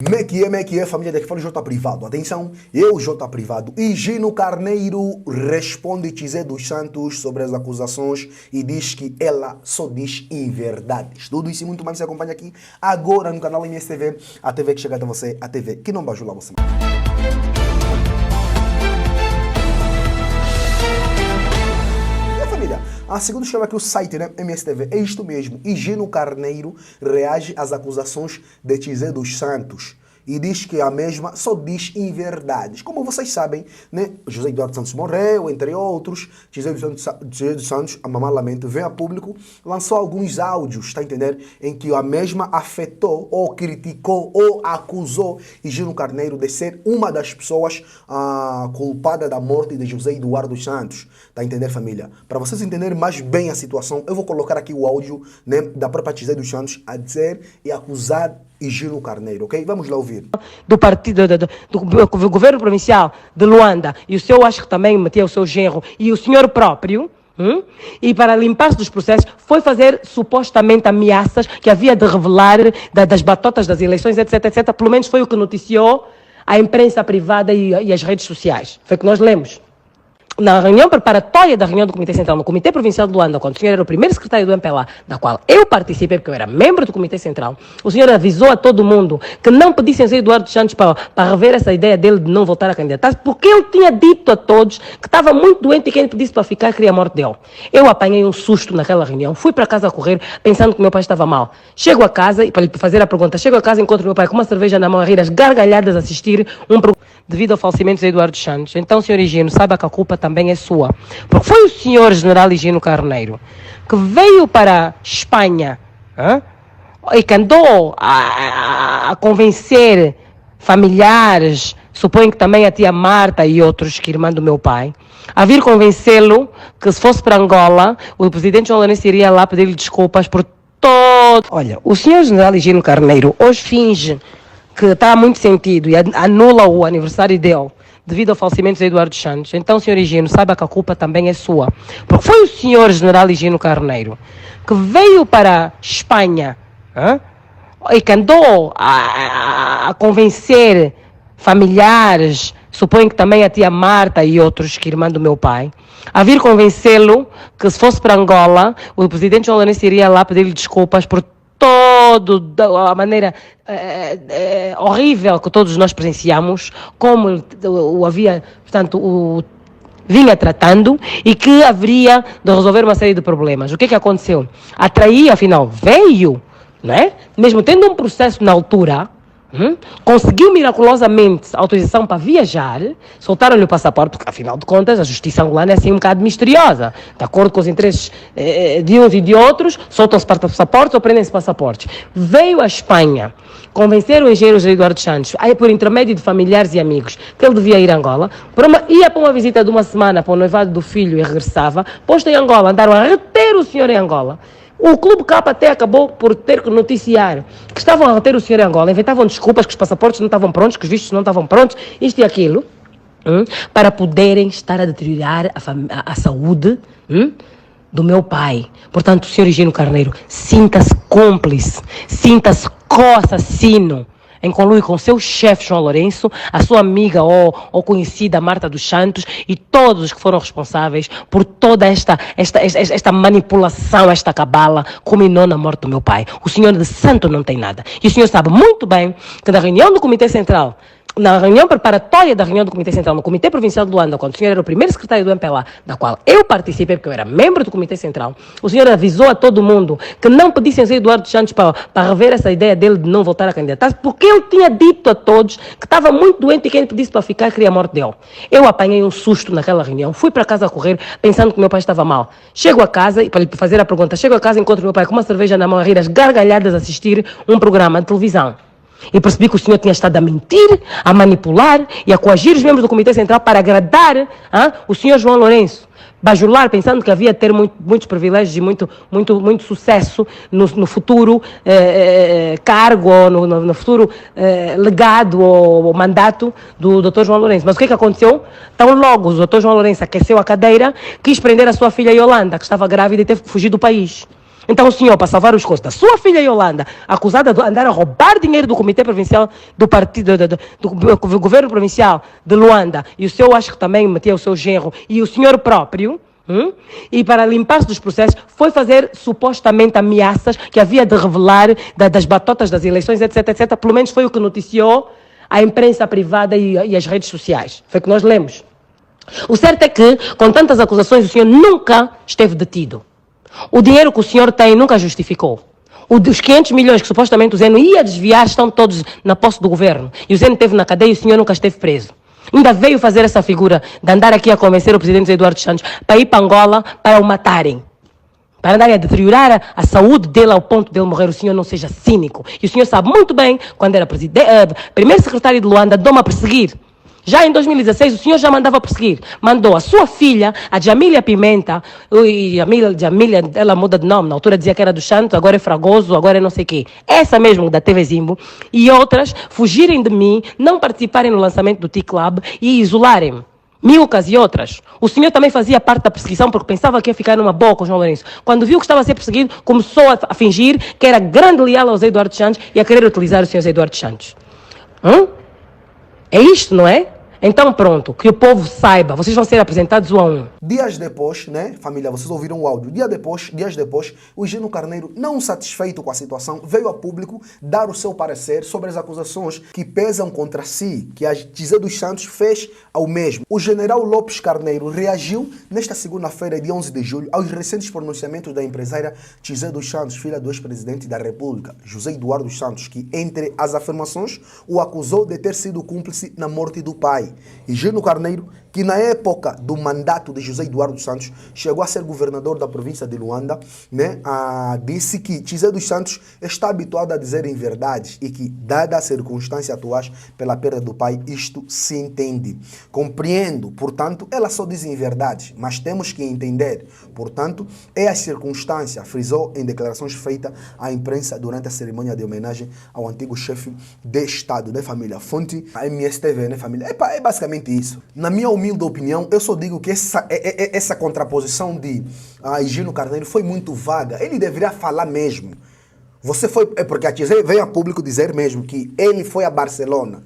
Como é que é, família? Daqui fala o J Privado. Atenção, eu, J Privado. E Gino Carneiro responde Tizé dos Santos sobre as acusações e diz que ela só diz inverdades. Tudo isso e muito mais se acompanha aqui agora no canal MSTV, a TV que chega até você, a TV que não bajula você. Segundo chama aqui o site, né, MSTV, é isto mesmo. E Gino Carneiro reage às acusações de Tizé dos Santos e diz que a mesma só diz inverdades. Como vocês sabem, né, José Eduardo Santos morreu, entre outros. Tizé dos Santos, a mamãe lamento, veio a público, lançou alguns áudios, está a entender? Em que a mesma afetou, ou criticou, ou acusou Gino Carneiro de ser uma das pessoas culpada da morte de José Eduardo Santos. Está a entender, família? Para vocês entenderem mais bem a situação, eu vou colocar aqui o áudio, né, da própria Tizé dos Santos a dizer e acusar Gino Carneiro, ok? Vamos lá ouvir. Do partido, do governo provincial de Luanda, e o senhor acho que também metia o seu genro, e o senhor próprio, e para limpar-se dos processos, foi fazer supostamente ameaças que havia de revelar das batotas das eleições, etc, etc. Pelo menos foi o que noticiou a imprensa privada e as redes sociais. Foi o que nós lemos. Na reunião preparatória da reunião do Comitê Central, no Comitê Provincial de Luanda, quando o senhor era o primeiro secretário do MPLA, da qual eu participei, porque eu era membro do Comitê Central, o senhor avisou a todo mundo que não pedissem ao José Eduardo Santos para rever essa ideia dele de não voltar a candidatar, porque ele tinha dito a todos que estava muito doente e quem pedisse para ficar queria a morte dele. Eu apanhei um susto naquela reunião, fui para casa a correr, pensando que meu pai estava mal. Chego a casa, e para lhe fazer a pergunta, chego a casa e encontro meu pai com uma cerveja na mão, a rir as gargalhadas, a assistir um programa devido ao falecimento de José Eduardo Santos. Então, senhor Gino, saiba que a culpa também é sua. Porque foi o senhor general Gino Carneiro que veio para a Espanha e que andou a convencer familiares, suponho que também a tia Marta e outros, que irmã do meu pai, a vir convencê-lo que se fosse para Angola, o presidente João Lourenço iria lá pedir-lhe desculpas por todo... Olha, o senhor general Gino Carneiro hoje finge que está muito sentido e anula o aniversário dele devido ao falecimento de Eduardo Santos. Então, senhor Gino, saiba que a culpa também é sua. Porque foi o senhor general Gino Carneiro que veio para a Espanha e que andou a convencer familiares, suponho que também a tia Marta e outros, que irmã do meu pai, a vir convencê-lo que se fosse para Angola, o presidente João Lourenço iria lá pedir-lhe desculpas por a maneira horrível que todos nós presenciamos, como o havia, portanto, vinha tratando e que haveria de resolver uma série de problemas. O que aconteceu? Atraí, afinal, veio, não é? Mesmo tendo um processo na altura, conseguiu miraculosamente autorização para viajar, soltaram-lhe o passaporte, porque afinal de contas a justiça angolana é assim um bocado misteriosa, de acordo com os interesses de uns e de outros, soltam-se passaportes ou prendem-se passaportes. Veio à Espanha convencer o engenheiro José Eduardo Santos, aí por intermédio de familiares e amigos, que ele devia ir a Angola, ia para uma visita de uma semana para o noivado do filho e regressava, posto em Angola, andaram a reter o senhor em Angola. O Clube K até acabou por ter que noticiar que estavam a reter o senhor em Angola, inventavam desculpas que os passaportes não estavam prontos, que os vistos não estavam prontos, isto e aquilo, para poderem estar a deteriorar a saúde do meu pai. Portanto, o senhor Gino Carneiro, sinta-se cúmplice, sinta-se co-assassino, em conluio com seu chefe João Lourenço, a sua amiga ou conhecida Marta dos Santos e todos os que foram responsáveis por toda esta manipulação, esta cabala, culminou na morte do meu pai. O senhor de santo não tem nada. E o senhor sabe muito bem que na reunião do Comitê Central, na reunião preparatória da reunião do Comitê Central, no Comitê Provincial de Luanda, quando o senhor era o primeiro secretário do MPLA, da qual eu participei, porque eu era membro do Comitê Central, o senhor avisou a todo mundo que não pedissem ao José Eduardo Santos para rever essa ideia dele de não voltar a candidatar, porque ele tinha dito a todos que estava muito doente e quem pedisse para ficar queria a morte dele. Eu apanhei um susto naquela reunião, fui para casa a correr, pensando que meu pai estava mal. Chego a casa, e para lhe fazer a pergunta, chego a casa e encontro meu pai com uma cerveja na mão, a rir as gargalhadas, a assistir um programa de televisão. E percebi que o senhor tinha estado a mentir, a manipular e a coagir os membros do Comitê Central para agradar o senhor João Lourenço. Bajular, pensando que havia de ter muitos privilégios e muito sucesso no futuro cargo, ou no futuro legado ou mandato do Dr. João Lourenço. Mas o que aconteceu? Tão logo o Dr. João Lourenço aqueceu a cadeira, quis prender a sua filha Yolanda, que estava grávida e teve que fugir do país. Então o senhor, para salvar os custos da sua filha Yolanda, acusada de andar a roubar dinheiro do Comitê Provincial do Partido, do Governo Provincial de Luanda, e o senhor acho que também metia o seu genro, e o senhor próprio, e para limpar-se dos processos, foi fazer supostamente ameaças que havia de revelar das batotas das eleições, etc, etc. Pelo menos foi o que noticiou a imprensa privada e as redes sociais. Foi o que nós lemos. O certo é que, com tantas acusações, o senhor nunca esteve detido. O dinheiro que o senhor tem nunca justificou. Os 500 milhões que supostamente o Zeno ia desviar estão todos na posse do governo. E o Zeno esteve na cadeia e o senhor nunca esteve preso. Ainda veio fazer essa figura de andar aqui a convencer o presidente Eduardo Santos para ir para Angola para o matarem. Para andar a deteriorar a saúde dele ao ponto de ele morrer. O senhor não seja cínico. E o senhor sabe muito bem, quando era primeiro secretário de Luanda, andou-me a perseguir. Já em 2016, o senhor já mandava perseguir. Mandou a sua filha, a Jamília Pimenta, e a Jamília, ela muda de nome, na altura dizia que era do Santos, agora é Fragoso, agora é não sei o quê. Essa mesmo da TV Zimbo, e outras fugirem de mim, não participarem no lançamento do T-Club e isolarem-me. Milcas e outras. O senhor também fazia parte da perseguição porque pensava que ia ficar numa boa com o João Lourenço. Quando viu que estava a ser perseguido, começou a fingir que era grande leal ao Zé Eduardo Santos e a querer utilizar o senhor Zé Eduardo Santos. É isto, não é? Então pronto, que o povo saiba, vocês vão ser apresentados um a um. Dias depois, né, família, vocês ouviram o áudio, dias depois, o Higino Carneiro, não satisfeito com a situação, veio a público dar o seu parecer sobre as acusações que pesam contra si, que a Tizé dos Santos fez ao mesmo. O general Lopes Carneiro reagiu nesta segunda-feira, dia 11 de julho, aos recentes pronunciamentos da empresária Tizé dos Santos, filha do ex-presidente da República, José Eduardo Santos, que, entre as afirmações, o acusou de ter sido cúmplice na morte do pai. Higino Carneiro, que na época do mandato de José Eduardo Santos chegou a ser governador da província de Luanda, né, disse que Tizé dos Santos está habituado a dizer inverdades e que, dada a circunstância atuais pela perda do pai, isto se entende. Compreendo, portanto, ela só diz inverdades, mas temos que entender. Portanto, é a circunstância, frisou em declarações feitas à imprensa durante a cerimônia de homenagem ao antigo chefe de Estado, né, família? Fonte, a MSTV, né, família? É basicamente isso. Na minha humilde opinião, eu só digo que essa contraposição de Higino Carneiro foi muito vaga. Ele deveria falar mesmo. Você foi... É porque a Tizé veio a público dizer mesmo que ele foi a Barcelona.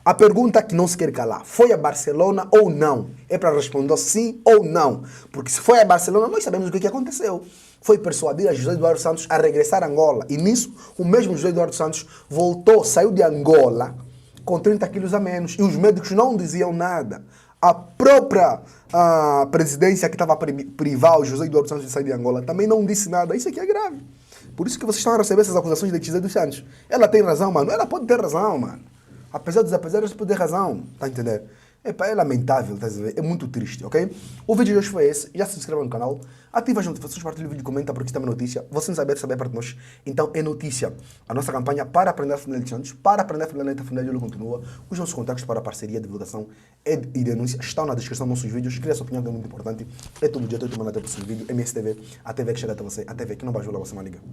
A pergunta que não se quer calar, foi a Barcelona ou não? É para responder sim ou não. Porque se foi a Barcelona, nós sabemos o que aconteceu. Foi persuadir a José Eduardo Santos a regressar a Angola. E nisso, o mesmo José Eduardo Santos voltou, saiu de Angola com 30 quilos a menos. E os médicos não diziam nada. A própria presidência que estava a privar o José Eduardo Santos de sair de Angola também não disse nada. Isso aqui é grave. Por isso que vocês estão a receber essas acusações de Tizé dos Santos. Ela tem razão, mano. Ela pode ter razão, mano. Apesar dos apesares, pode ter razão. Tá entendendo? É lamentável, tá entendendo? É muito triste, ok? O vídeo de hoje foi esse. Já se inscreva no canal. Ativa as notificações, partilha o vídeo, comenta, porque isso também é notícia. Você não saber para nós. Então é notícia. A nossa campanha para aprender a família de Santos, para aprender a família de Família continua. Os nossos contactos para parceria, divulgação e denúncia estão na descrição dos nossos vídeos. Cria sua opinião, que é muito importante. É todo dia, todo dia, até o próximo vídeo. MSTV, a TV que chega até você. A TV que não vai jogar você, uma liga.